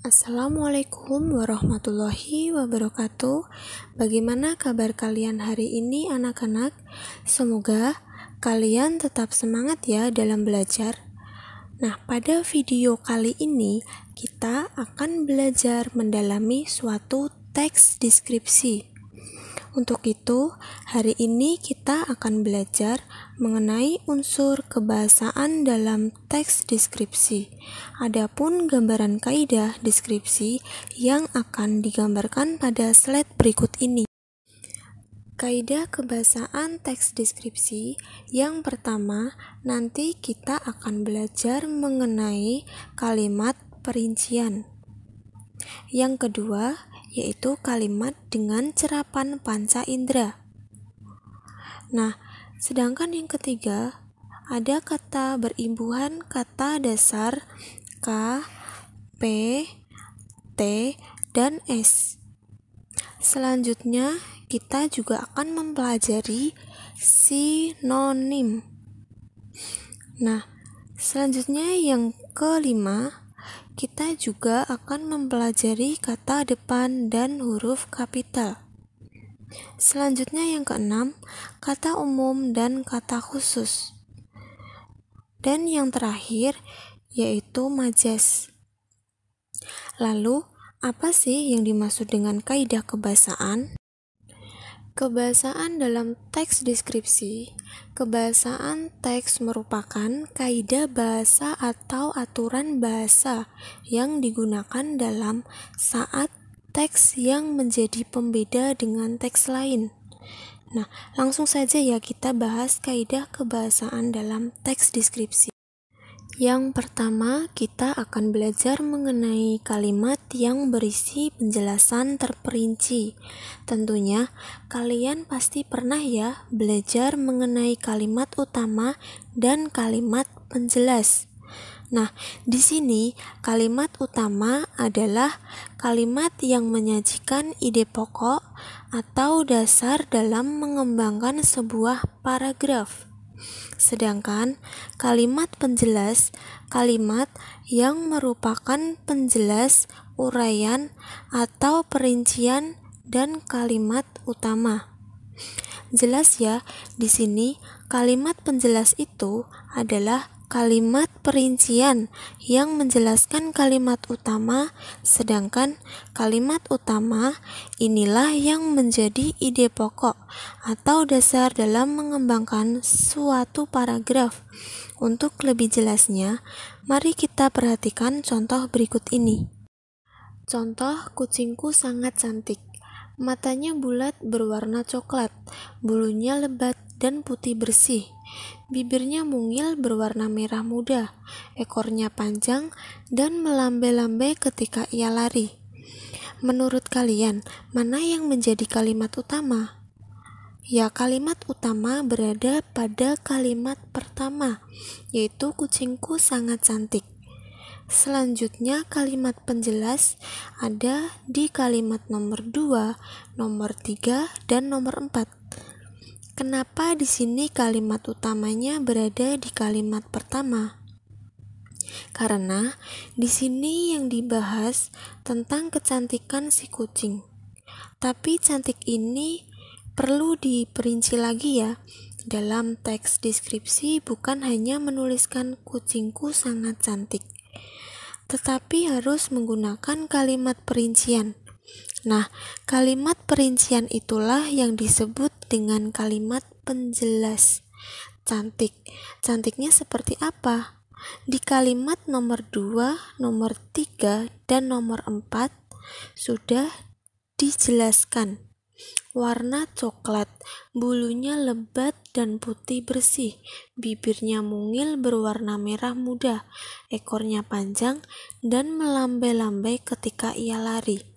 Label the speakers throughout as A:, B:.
A: Assalamualaikum warahmatullahi wabarakatuh. Bagaimana kabar kalian hari ini anak-anak? Semoga kalian tetap semangat ya dalam belajar. Nah, pada video kali ini kita akan belajar mendalami suatu teks deskripsi. Untuk itu, hari ini kita akan belajar mengenai unsur kebahasaan dalam teks deskripsi. Adapun gambaran kaidah deskripsi yang akan digambarkan pada slide berikut ini. Kaidah kebahasaan teks deskripsi yang pertama, nanti kita akan belajar mengenai kalimat perincian. Yang kedua, yaitu kalimat dengan cerapan panca indera. Nah, sedangkan yang ketiga, ada kata berimbuhan kata dasar K, P, T, dan S. Selanjutnya, kita juga akan mempelajari sinonim. Nah, selanjutnya yang kelima, kita juga akan mempelajari kata depan dan huruf kapital. Selanjutnya yang keenam, kata umum dan kata khusus. Dan yang terakhir, yaitu majas. Lalu, apa sih yang dimaksud dengan kaidah kebahasaan? Kebahasaan dalam teks deskripsi. Kebahasaan teks merupakan kaidah bahasa atau aturan bahasa yang digunakan dalam saat teks yang menjadi pembeda dengan teks lain. Nah, langsung saja ya kita bahas kaidah kebahasaan dalam teks deskripsi. Yang pertama, kita akan belajar mengenai kalimat yang berisi penjelasan terperinci. Tentunya, kalian pasti pernah ya belajar mengenai kalimat utama dan kalimat penjelas. Nah, di sini kalimat utama adalah kalimat yang menyajikan ide pokok atau dasar dalam mengembangkan sebuah paragraf. Sedangkan kalimat penjelas, kalimat yang merupakan penjelas, uraian, atau perincian dan kalimat utama. Jelas ya, di sini kalimat penjelas itu adalah kalimat perincian yang menjelaskan kalimat utama, sedangkan kalimat utama inilah yang menjadi ide pokok atau dasar dalam mengembangkan suatu paragraf. Untuk lebih jelasnya, mari kita perhatikan contoh berikut ini. Contoh, kucingku sangat cantik. Matanya bulat berwarna coklat, bulunya lebat dan putih bersih. Bibirnya mungil berwarna merah muda, ekornya panjang dan melambai-lambai ketika ia lari. Menurut kalian, mana yang menjadi kalimat utama? Ya, kalimat utama berada pada kalimat pertama, yaitu kucingku sangat cantik. Selanjutnya kalimat penjelas ada di kalimat nomor 2, nomor 3, dan nomor 4. Kenapa di sini kalimat utamanya berada di kalimat pertama? Karena di sini yang dibahas tentang kecantikan si kucing. Tapi cantik ini perlu diperinci lagi ya. Dalam teks deskripsi bukan hanya menuliskan kucingku sangat cantik, tetapi harus menggunakan kalimat perincian. Nah, kalimat perincian itulah yang disebut dengan kalimat penjelas. Cantik. Cantiknya seperti apa? Di kalimat nomor 2, nomor 3, dan nomor 4 sudah dijelaskan. Warna coklat, bulunya lebat dan putih bersih, bibirnya mungil berwarna merah muda, ekornya panjang dan melambai-lambai ketika ia lari.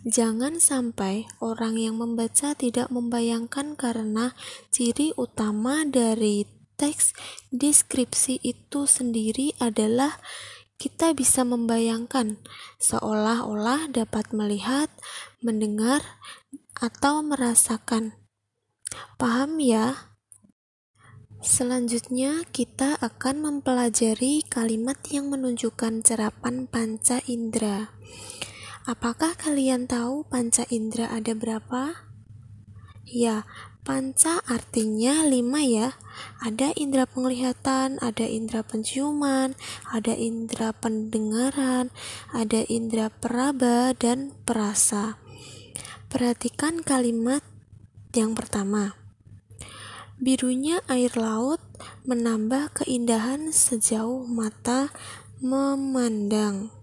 A: Jangan sampai orang yang membaca tidak membayangkan karena ciri utama dari teks deskripsi itu sendiri adalah kita bisa membayangkan seolah-olah dapat melihat, mendengar, atau merasakan. Paham ya? Selanjutnya, kita akan mempelajari kalimat yang menunjukkan cerapan panca indera. Apakah kalian tahu panca indera ada berapa? Ya, panca artinya 5 ya. Ada indera penglihatan, ada indera penciuman, ada indera pendengaran, ada indera peraba dan perasa. Perhatikan kalimat yang pertama. Birunya air laut menambah keindahan sejauh mata memandang.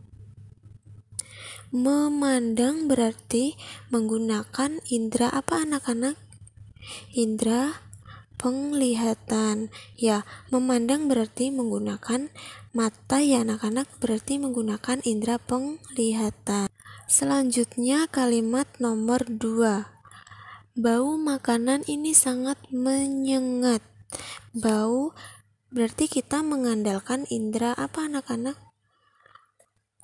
A: Memandang berarti menggunakan indera apa anak-anak? Indera penglihatan. Ya, memandang berarti menggunakan mata ya anak-anak, berarti menggunakan indera penglihatan. Selanjutnya kalimat nomor 2. Bau makanan ini sangat menyengat. Bau berarti kita mengandalkan indera apa anak-anak?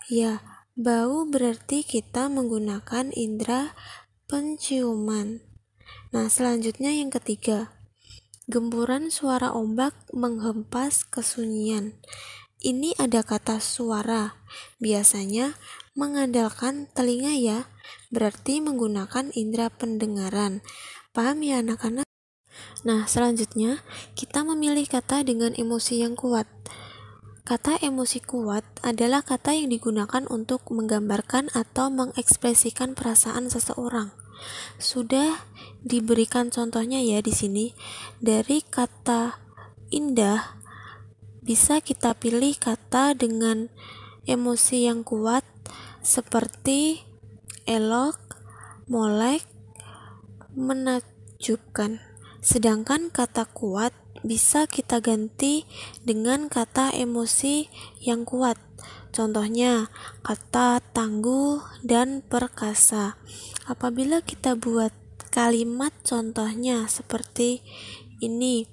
A: Ya, bau berarti kita menggunakan indera penciuman. Nah, selanjutnya yang ketiga. Gemburan suara ombak menghempas kesunyian. Ini ada kata suara. Biasanya mengandalkan telinga ya, berarti menggunakan indera pendengaran. Paham ya anak-anak? Nah, selanjutnya kita memilih kata dengan emosi yang kuat. Kata emosi kuat adalah kata yang digunakan untuk menggambarkan atau mengekspresikan perasaan seseorang. Sudah diberikan contohnya ya di sini. Dari kata indah bisa kita pilih kata dengan emosi yang kuat seperti elok, molek, menakjubkan. Sedangkan kata kuat bisa kita ganti dengan kata emosi yang kuat. Contohnya, kata tangguh dan perkasa. Apabila kita buat kalimat contohnya seperti ini.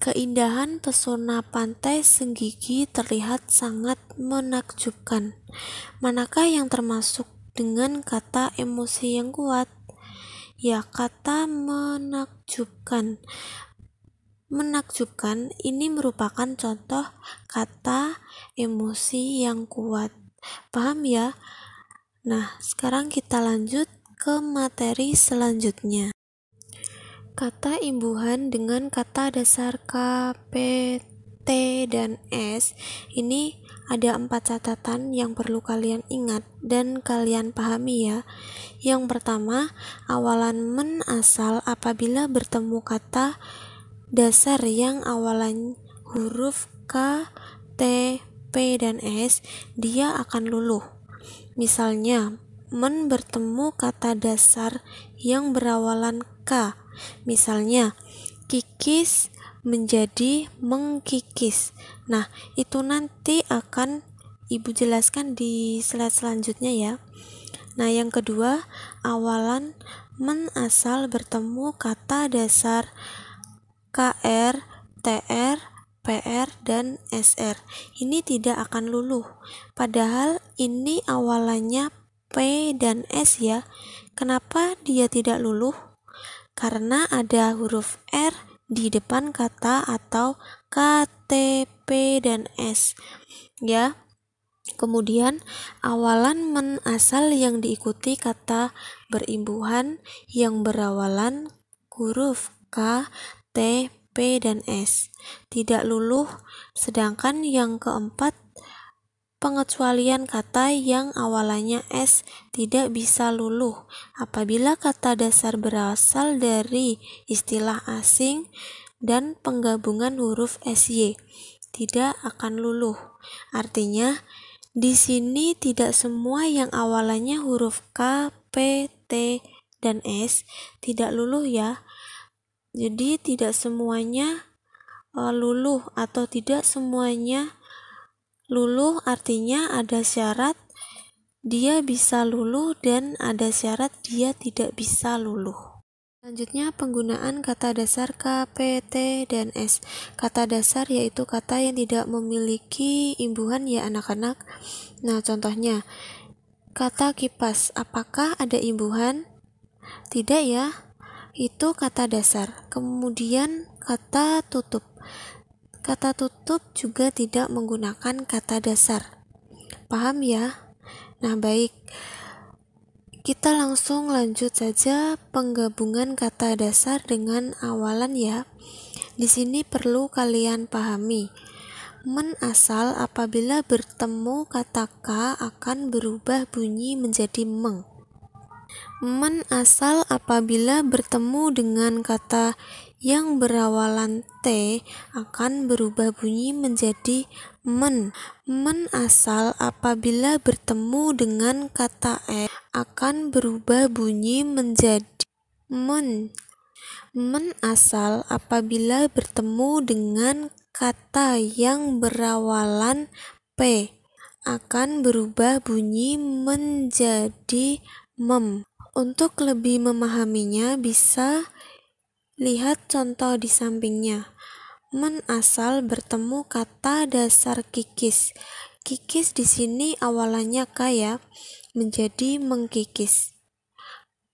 A: Keindahan pesona pantai Senggigi terlihat sangat menakjubkan. Manakah yang termasuk dengan kata emosi yang kuat? Ya, kata menakjubkan. Menakjubkan ini merupakan contoh kata emosi yang kuat. Paham ya? Nah, sekarang kita lanjut ke materi selanjutnya. Kata imbuhan dengan kata dasar K, P, T, dan S. Ini ada 4 catatan yang perlu kalian ingat dan kalian pahami ya. Yang pertama, awalan men asal apabila bertemu kata dasar yang awalan huruf K, T, P, dan S, dia akan luluh. Misalnya, men bertemu kata dasar yang berawalan K. Misalnya, kikis menjadi mengkikis. Nah, itu nanti akan Ibu jelaskan di slide selanjutnya ya. Nah, yang kedua, awalan men asal bertemu kata dasar KR, TR, PR, dan SR. Ini tidak akan luluh. Padahal ini awalannya P dan S ya. Kenapa dia tidak luluh? Karena ada huruf R di depan kata atau K, T, P, dan S ya. Kemudian awalan men asal yang diikuti kata berimbuhan yang berawalan huruf K, T, P, dan S tidak luluh. Sedangkan yang keempat, pengecualian kata yang awalannya S tidak bisa luluh. Apabila kata dasar berasal dari istilah asing dan penggabungan huruf SY, tidak akan luluh. Artinya, di sini tidak semua yang awalannya huruf K, P, T, dan S tidak luluh ya. Jadi tidak semuanya luluh atau tidak semuanya luluh, artinya ada syarat dia bisa luluh dan ada syarat dia tidak bisa luluh. Selanjutnya penggunaan kata dasar K, P, T, dan S. Kata dasar yaitu kata yang tidak memiliki imbuhan ya anak-anak. Nah, contohnya kata kipas, apakah ada imbuhan? Tidak ya. Itu kata dasar. Kemudian kata tutup. Kata tutup juga tidak menggunakan kata dasar. Paham ya? Nah, baik. Kita langsung lanjut saja penggabungan kata dasar dengan awalan ya. Di sini perlu kalian pahami. Men asal apabila bertemu kata ka akan berubah bunyi menjadi meng. Men asal apabila bertemu dengan kata yang berawalan T akan berubah bunyi menjadi men. Men asal apabila bertemu dengan kata E akan berubah bunyi menjadi men. Men asal apabila bertemu dengan kata yang berawalan P akan berubah bunyi menjadi mem. Untuk lebih memahaminya, bisa lihat contoh di sampingnya. Men asal bertemu kata dasar kikis. Kikis di sini awalannya ka ya, menjadi mengkikis.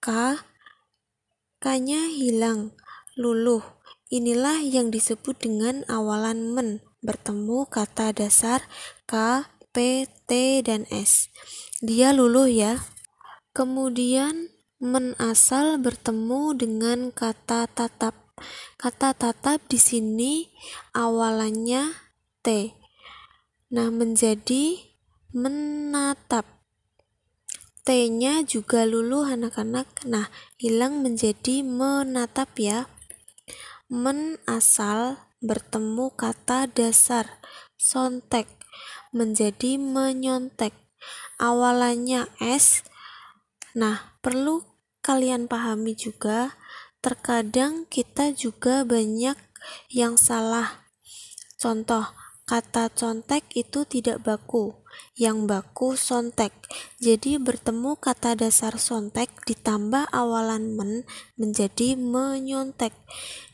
A: K-nya hilang, luluh. Inilah yang disebut dengan awalan men. Bertemu kata dasar K, P, T, dan S. Dia luluh ya. Kemudian men asal bertemu dengan kata tatap. Kata tatap di sini awalannya T. Nah, menjadi menatap. T-nya juga luluh anak-anak. Nah, hilang menjadi menatap ya. Men asal bertemu kata dasar sontek menjadi menyontek. Awalannya S. Nah, perlu kalian pahami juga, terkadang kita juga banyak yang salah. Contoh, kata contek itu tidak baku, yang baku sontek. Jadi bertemu kata dasar sontek ditambah awalan men menjadi menyontek.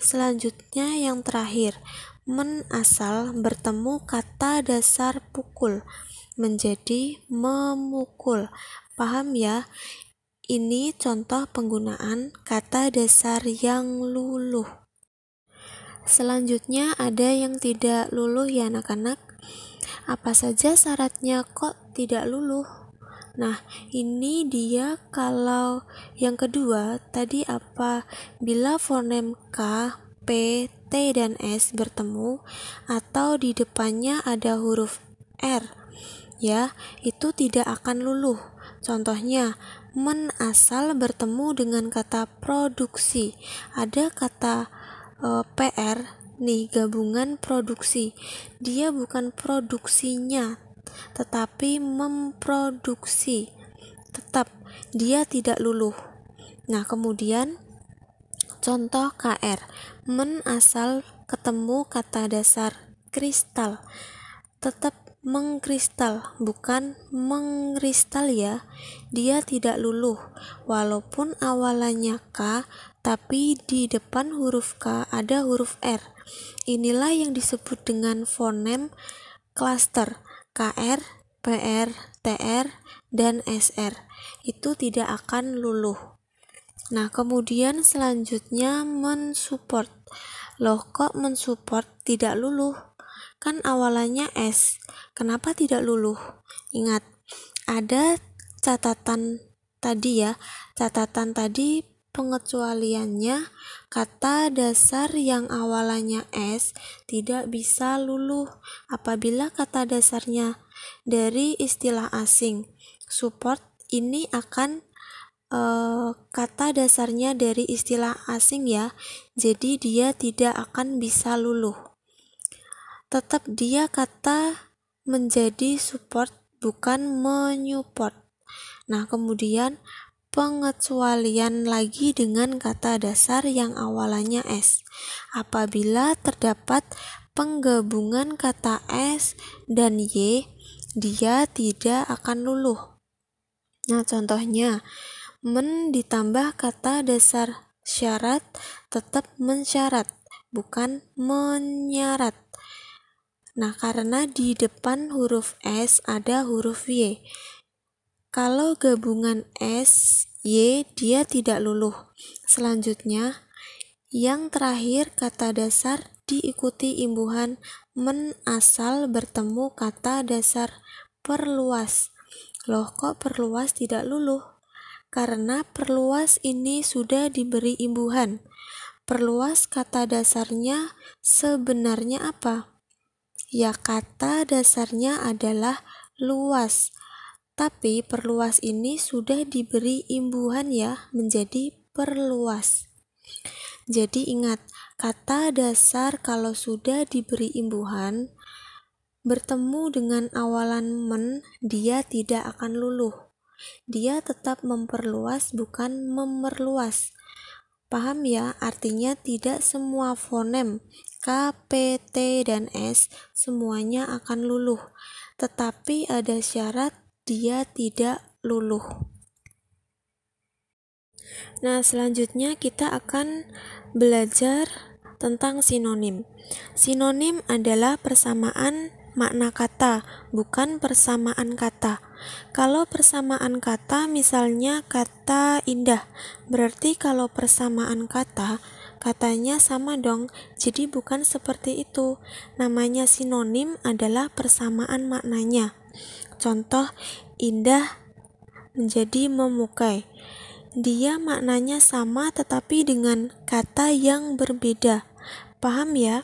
A: Selanjutnya yang terakhir, men asal bertemu kata dasar pukul menjadi memukul. Paham ya? Ini contoh penggunaan kata dasar yang luluh. Selanjutnya ada yang tidak luluh ya anak-anak. Apa saja syaratnya kok tidak luluh? Nah, ini dia kalau yang kedua tadi apabila fonem K, P, T, dan S bertemu atau di depannya ada huruf R, ya, itu tidak akan luluh. Contohnya, men asal bertemu dengan kata produksi. Ada kata PR nih, gabungan produksi. Dia bukan produksinya, tetapi memproduksi. Tetap dia tidak luluh. Nah, kemudian contoh KR. Men asal ketemu kata dasar kristal. Tetap mengkristal, bukan mengkristal ya. Dia tidak luluh, walaupun awalannya K, tapi di depan huruf K ada huruf R. Inilah yang disebut dengan fonem klaster. KR, PR, TR, dan SR. Itu tidak akan luluh. Nah, kemudian selanjutnya mensupport. Loh, kok mensupport tidak luluh? Kan awalannya S. Kenapa tidak luluh? Ingat, ada catatan tadi ya. Catatan tadi pengecualiannya kata dasar yang awalannya S tidak bisa luluh apabila kata dasarnya dari istilah asing. Support ini akan kata dasarnya dari istilah asing ya. Jadi dia tidak akan bisa luluh. Tetap dia kata menjadi support, bukan menyupport. Nah, kemudian pengecualian lagi dengan kata dasar yang awalannya S. Apabila terdapat penggabungan kata S dan Y, dia tidak akan luluh. Nah, contohnya, men ditambah kata dasar syarat tetap mensyarat, bukan menyarat. Nah, karena di depan huruf S ada huruf Y. Kalau gabungan S, Y, dia tidak luluh. Selanjutnya, yang terakhir kata dasar diikuti imbuhan men asal bertemu kata dasar perluas. Loh, kok perluas tidak luluh? Karena perluas ini sudah diberi imbuhan. Perluas kata dasarnya sebenarnya apa? Ya, kata dasarnya adalah luas. Tapi perluas ini sudah diberi imbuhan ya menjadi perluas. Jadi ingat, kata dasar kalau sudah diberi imbuhan bertemu dengan awalan men, dia tidak akan luluh. Dia tetap memperluas bukan memerluas. Paham ya? Artinya tidak semua fonem K, P, T, dan S semuanya akan luluh. Tetapi ada syarat, dia tidak luluh. Nah, selanjutnya kita akan belajar tentang sinonim. Sinonim adalah persamaan makna kata, bukan persamaan kata. Kalau persamaan kata, misalnya kata indah, berarti kalau persamaan kata, katanya sama dong. Jadi bukan seperti itu. Namanya sinonim adalah persamaan maknanya. Contoh, indah menjadi memukai. Dia maknanya sama tetapi dengan kata yang berbeda. Paham ya?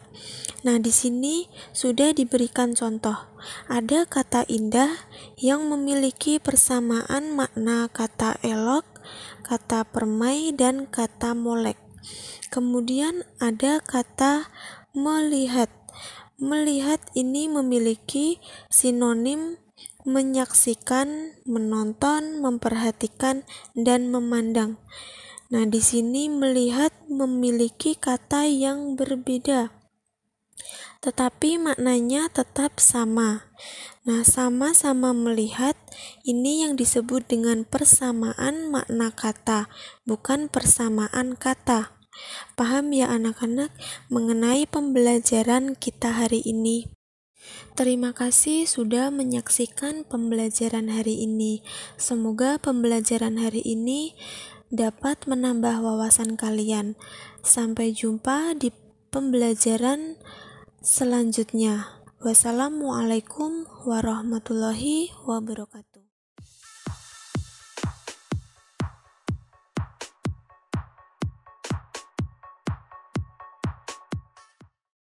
A: Nah, di sini sudah diberikan contoh. Ada kata indah yang memiliki persamaan makna kata elok, kata permai, dan kata molek. Kemudian ada kata melihat. Melihat ini memiliki sinonim menyaksikan, menonton, memperhatikan, dan memandang. Nah, di sini melihat memiliki kata yang berbeda, tetapi maknanya tetap sama. Nah, sama-sama melihat ini yang disebut dengan persamaan makna kata, bukan persamaan kata. Paham ya anak-anak mengenai pembelajaran kita hari ini? Terima kasih sudah menyaksikan pembelajaran hari ini. Semoga pembelajaran hari ini dapat menambah wawasan kalian. Sampai jumpa di pembelajaran selanjutnya. Wassalamualaikum warahmatullahi wabarakatuh.